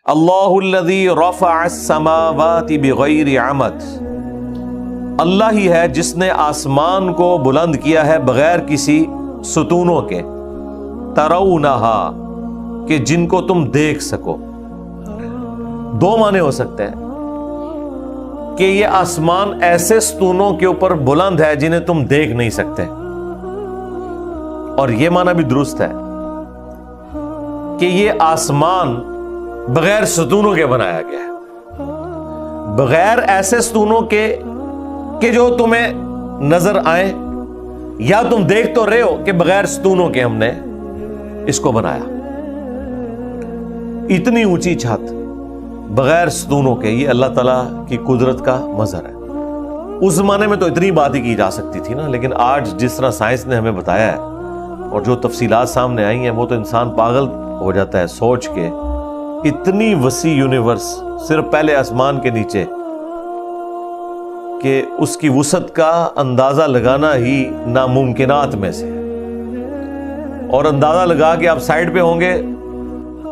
اللہ الذی رفع السماوات بغیر عمد، اللہ ہی ہے جس نے آسمان کو بلند کیا ہے بغیر کسی ستونوں کے، ترونہا کہ جن کو تم دیکھ سکو۔ دو معنی ہو سکتے ہیں کہ یہ آسمان ایسے ستونوں کے اوپر بلند ہے جنہیں تم دیکھ نہیں سکتے، اور یہ معنی بھی درست ہے کہ یہ آسمان بغیر ستونوں کے بنایا گیا ہے، بغیر ایسے ستونوں کے کہ جو تمہیں نظر آئیں، یا تم دیکھ تو رہے ہو کہ بغیر ستونوں کے ہم نے اس کو بنایا۔ اتنی اونچی چھت بغیر ستونوں کے، یہ اللہ تعالیٰ کی قدرت کا مظہر ہے۔ اس زمانے میں تو اتنی بات ہی کی جا سکتی تھی نا، لیکن آج جس طرح سائنس نے ہمیں بتایا ہے اور جو تفصیلات سامنے آئی ہیں، وہ تو انسان پاگل ہو جاتا ہے سوچ کے۔ اتنی وسیع یونیورس صرف پہلے آسمان کے نیچے، کہ اس کی وسعت کا اندازہ لگانا ہی ناممکنات میں سے ہے، اور اندازہ لگا کہ آپ سائڈ پہ ہوں گے،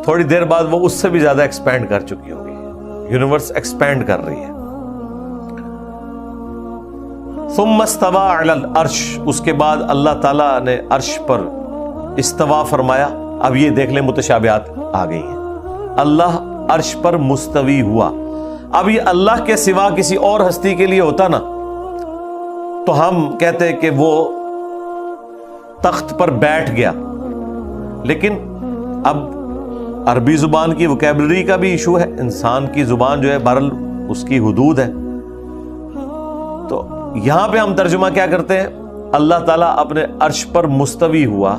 تھوڑی دیر بعد وہ اس سے بھی زیادہ ایکسپینڈ کر چکی ہوگی، یونیورس ایکسپینڈ کر رہی ہے۔ ثم استوى علی العرش، اس کے بعد اللہ تعالیٰ نے عرش پر استوا فرمایا۔ اب یہ دیکھ لیں متشابہات آ گئی ہیں، اللہ عرش پر مستوی ہوا۔ اب یہ اللہ کے سوا کسی اور ہستی کے لیے ہوتا نا تو ہم کہتے کہ وہ تخت پر بیٹھ گیا، لیکن اب عربی زبان کی وکیبلری کا بھی ایشو ہے، انسان کی زبان جو ہے بہرحال اس کی حدود ہے، تو یہاں پہ ہم ترجمہ کیا کرتے ہیں، اللہ تعالیٰ اپنے عرش پر مستوی ہوا،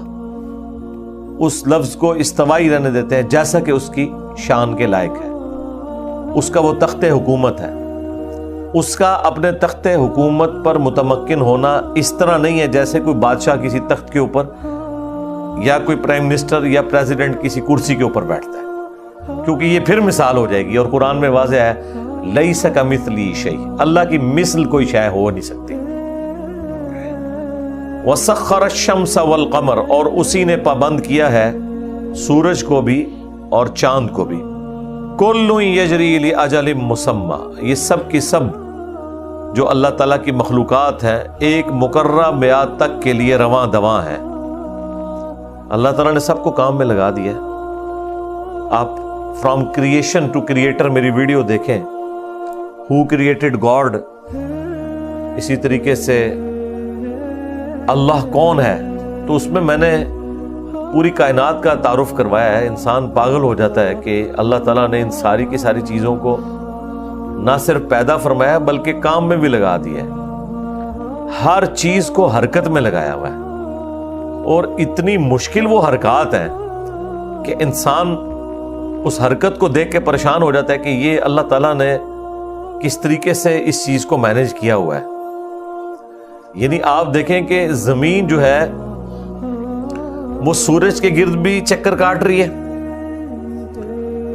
اس لفظ کو استوائی رہنے دیتے ہیں جیسا کہ اس کی شان کے لائق ہے۔ اس کا وہ تخت حکومت ہے، اس کا اپنے تخت حکومت پر متمکن ہونا اس طرح نہیں ہے جیسے کوئی بادشاہ کسی تخت کے اوپر یا کوئی پرائم منسٹر یا پریزیڈنٹ کسی کرسی کے اوپر بیٹھتا ہے، کیونکہ یہ پھر مثال ہو جائے گی، اور قرآن میں واضح ہے لیس کمثلہ شیء، اللہ کی مثل کوئی شے ہو نہیں سکتی۔ وسخر الشمس والقمر، اور اسی نے پابند کیا ہے سورج کو بھی اور چاند کو بھی، کل یجری لاجل مسمی، یہ سب کی سب جو اللہ تعالیٰ کی مخلوقات ہیں ایک مقررہ میعاد تک کے لیے رواں دواں ہیں۔ اللہ تعالیٰ نے سب کو کام میں لگا دیا ہے۔ آپ فرام کریشن ٹو کریٹر میری ویڈیو دیکھیں، ہو کریٹڈ گاڈ، اسی طریقے سے اللہ کون ہے، تو اس میں نے پوری کائنات کا تعارف کروایا ہے۔ انسان پاگل ہو جاتا ہے کہ اللہ تعالیٰ نے ان ساری کی ساری چیزوں کو نہ صرف پیدا فرمایا بلکہ کام میں بھی لگا دیا ہے، ہر چیز کو حرکت میں لگایا ہوا ہے، اور اتنی مشکل وہ حرکات ہیں کہ انسان اس حرکت کو دیکھ کے پریشان ہو جاتا ہے کہ یہ اللہ تعالیٰ نے کس طریقے سے اس چیز کو مینیج کیا ہوا ہے۔ یعنی آپ دیکھیں کہ زمین جو ہے وہ سورج کے گرد بھی چکر کاٹ رہی ہے،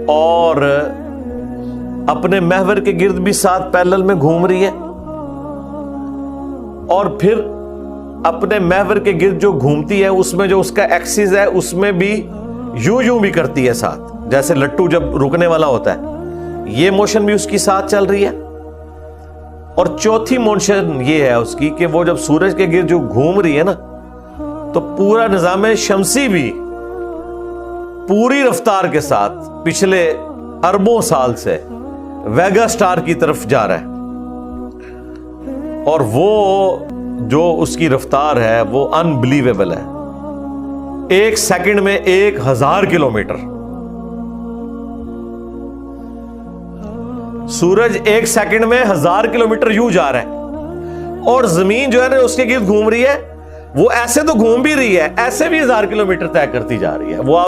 اور اپنے محور کے گرد بھی ساتھ پیرلل میں گھوم رہی ہے، اور پھر اپنے محور کے گرد جو گھومتی ہے اس میں جو اس کا ایکسس ہے اس میں بھی یوں بھی کرتی ہے ساتھ، جیسے لٹو جب رکنے والا ہوتا ہے یہ موشن بھی اس کی ساتھ چل رہی ہے۔ اور چوتھی موشن یہ ہے اس کی کہ وہ جب سورج کے گرد جو گھوم رہی ہے نا تو پورا نظام شمسی بھی پوری رفتار کے ساتھ پچھلے اربوں سال سے ویگا سٹار کی طرف جا رہا ہے، اور وہ جو اس کی رفتار ہے وہ انبلیویبل ہے، 1 سیکنڈ میں 1000 کلومیٹر۔ سورج 1 سیکنڈ میں 1000 کلومیٹر یوں جا رہا ہے، اور زمین جو ہے نا اس کے گرد گھوم رہی ہے، وہ ایسے تو گھوم بھی رہی ہے، ایسے بھی 1000 کلومیٹر طے کرتی جا رہی ہے۔ وہ